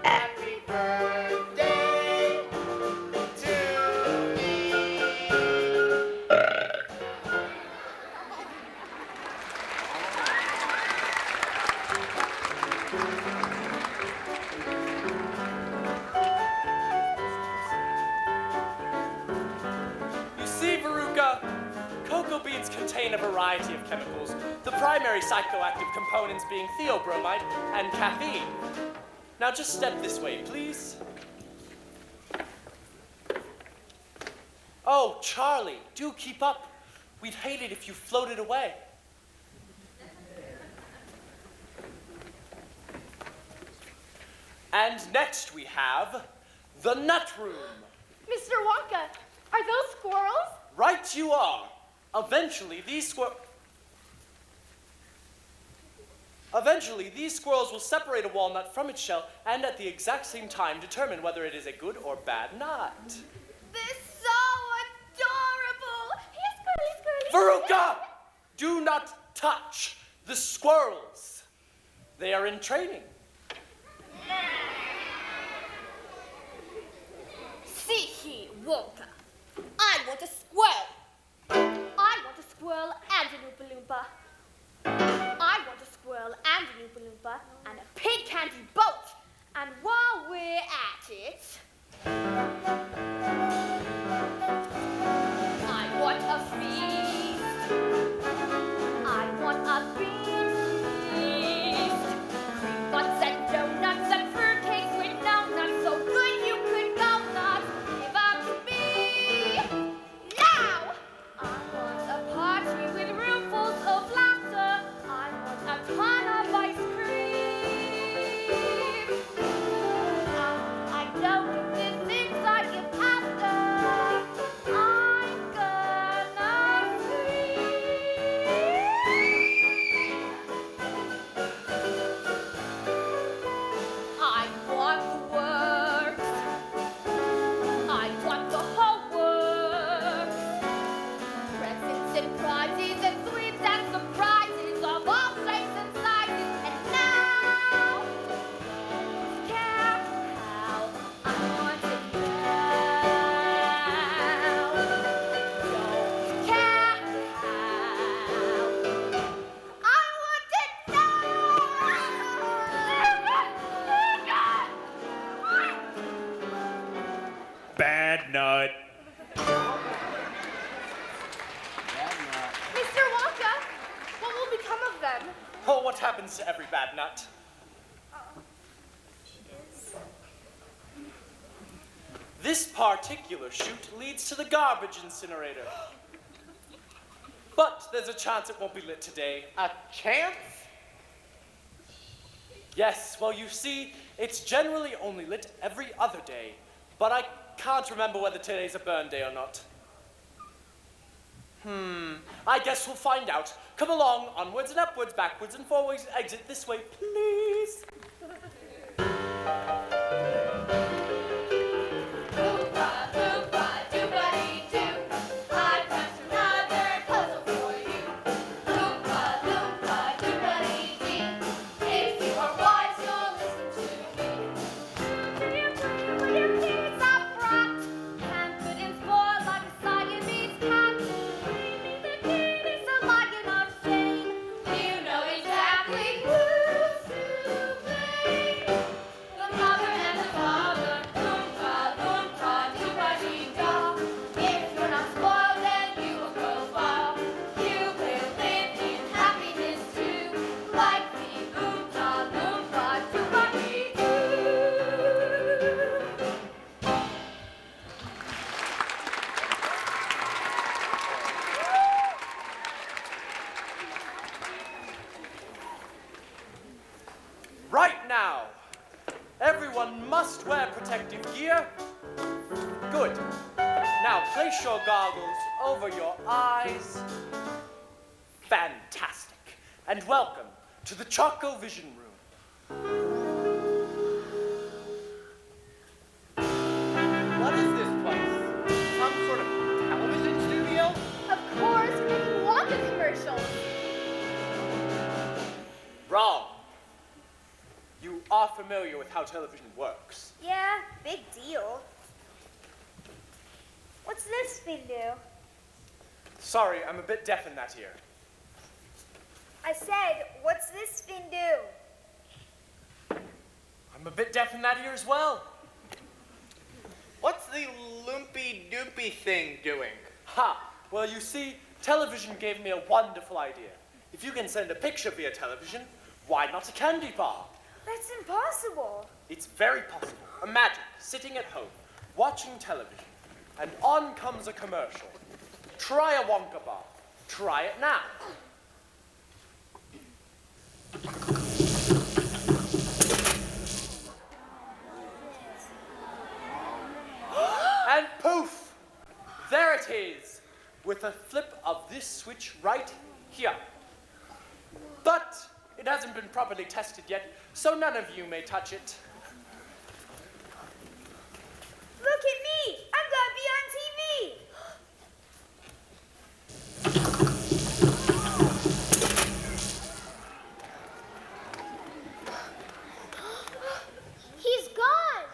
Happy birthday to me. You see, Veruca, cocoa beans contain a variety of chemicals, the primary psychoactive components being theobromide and caffeine. Now just step this way, please. Oh, Charlie, do keep up. We'd hate it if you floated away. And next we have the nut room. Mr. Wonka, are those squirrels? Right you are. Eventually, these squirrels will separate a walnut from its shell and at the exact same time determine whether it is a good or bad nut. This is so adorable. Here, squirrely, squirrely. Veruca! Do not touch the squirrels. They are in training. See here, Wonka. I want a squirrel. I want a squirrel and an Oompa Loompa. I want a squirrel and an Oompa Loompa and a pig candy boat. And while we're at it, I want a feast. I want a feast. Cream buns and donuts and fruitcakes with no nuts, so good you could go nuts. Give up to me now. I want a party with roomfuls of laughter. I want a ton of ice cream. I don't do the things I get after. I'm gonna I want the works. I want the whole works. Presents and prizes and sweets and surprises of all shapes and sizes. And now, cat how I want it now. Don't cat how I want it Bad nut. Mr. Wonka, what will become of them? Oh, what happens to every bad nut? This particular chute leads to the garbage incinerator. But there's a chance it won't be lit today. A chance? Yes, well, you see, it's generally only lit every other day. But I can't remember whether today's a burn day or not. I guess we'll find out. Come along, onwards and upwards, backwards and forwards, exit this way, please. Loompa, loompa, doobity-doo. I've got another puzzle for you. Loompa, loompa, doobity-dee. If you are wise, you'll listen to me. Will your pizza brat? Pampered and spoiled like a Siamese cat. Maybe the kid is a lion of shame. You know exactly who's to blame. The mother and the father. Loompa, loompa, doobity-da. If you're not spoiled, then you will go far. You will live in happiness too, like the Oompa Loompa doobity-doo. Right now, everyone must wear protective gear. Good. Now place your goggles over your eyes. Fantastic. And welcome to the Choco Vision Room. What is this place? Some sort of television studio? Of course, Willy Wonka commercials. Wrong. You are familiar with how television works. Yeah, big deal. What's this thing do? Sorry, I'm a bit deaf in that ear. I said, what's this thing do? I'm a bit deaf in that ear as well. What's the loopy-doopy thing doing? Ha! Well, you see, television gave me a wonderful idea. If you can send a picture via television, why not a candy bar? That's impossible. It's very possible. Imagine sitting at home, watching television, and on comes a commercial. Try a Wonka bar. Try it now. And poof! There it is, with a flip of this switch right here. But it hasn't been properly tested yet, so none of you may touch it. Look at me! I'm gonna be on TV! He's gone.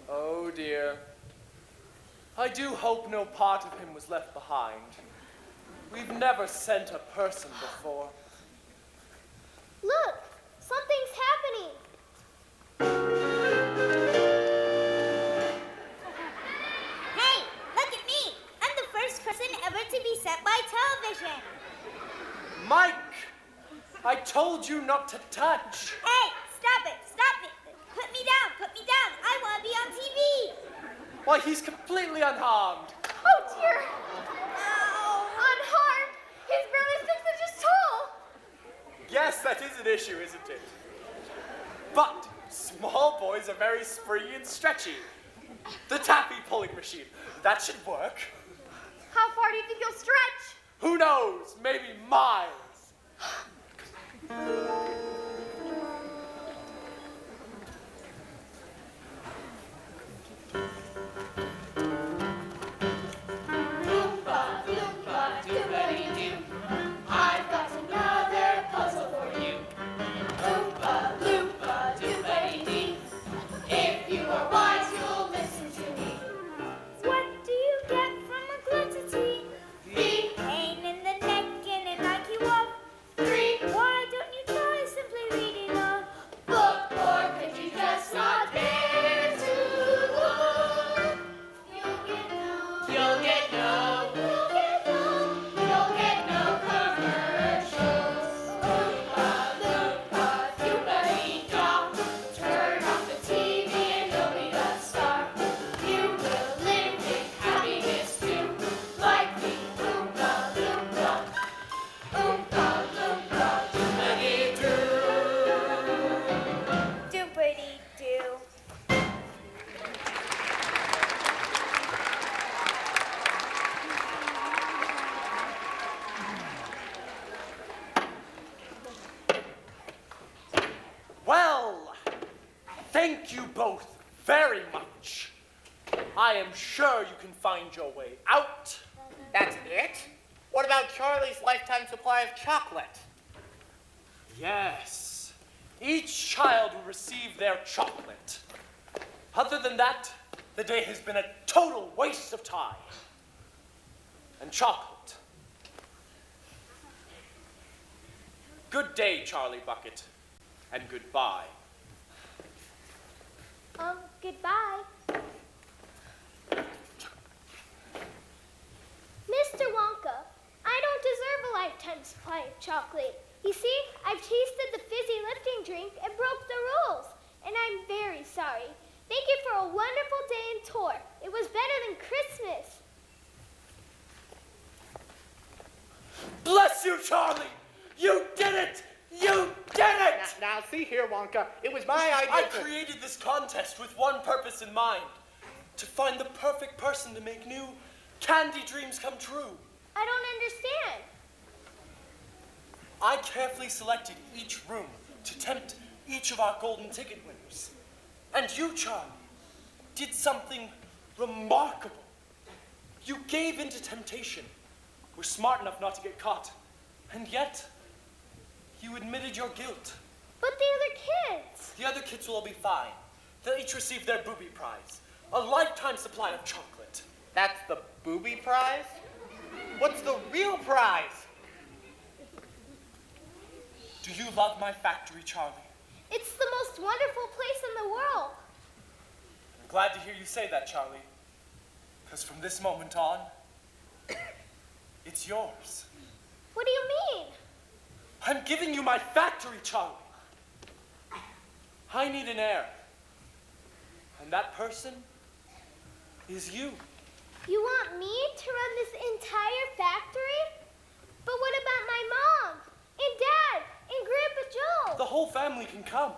Oh dear. I do hope no part of him was left behind. We've never sent a person before. Look, something's happening. Hey, look at me! I'm the first person ever to be sent by television. Mike! I told you not to touch. Hey, stop it! Stop it! Put me down! Put me down! I want to be on TV! Why, he's completely unharmed. Oh dear. Ow! Unharmed. He's barely 6 inches tall. Yes, that is an issue, isn't it? But small boys are very springy and stretchy. The taffy pulling machine, that should work. How far do you think you'll stretch? Who knows? Maybe miles. Loompa, loompa, doobity-doo. I've got another puzzle for you. Loompa, loompa, doobity-doo. If you are wise, you'll listen to me. What do you get from a glutity? Me, Pain in the neck and an IQ of 3, why don't you try simply reading a book, or could you just not dare to look? You'll get no. You'll get no. You'll get no. You'll get no commercials. Loompa, loompa, doobity-doo. Turn off the TV and you'll be the star. You will live in happiness too, like the Oompa Loompa. Oompa Loompa, doobity-doo. doobity-doo. Well, thank you both very much. I am sure you can find your way out. That's it? What about Charlie's lifetime supply of chocolate? Yes, each child will receive their chocolate. Other than that, the day has been a total waste of time. And chocolate. Good day, Charlie Bucket, and goodbye. Goodbye. Mr. Wonka, I don't deserve a lifetime supply of chocolate. You see, I've tasted the fizzy lifting drink and broke the rules, and I'm very sorry. Thank you for a wonderful day and tour. It was better than Christmas. Bless you, Charlie! You did it! You did it! Now, see here, Wonka. It was my idea I to... created this contest with one purpose in mind. to find the perfect person to make new candy dreams come true. I don't understand. I carefully selected each room to tempt each of our golden ticket winners. And you, Charlie, did something remarkable. You gave in to temptation, were smart enough not to get caught, and yet you admitted your guilt. But the other kids. The other kids will all be fine. They'll each receive their booby prize, a lifetime supply of chocolate. That's the booby prize? What's the real prize? Do you love my factory, Charlie? It's the most wonderful place in the world. I'm glad to hear you say that, Charlie. Because from this moment on, it's yours. What do you mean? I'm giving you my factory, Charlie. I need an heir. And that person is you. You want me to run this entire factory? But what about my mom, and Dad, and Grandpa Joe? The whole family can come.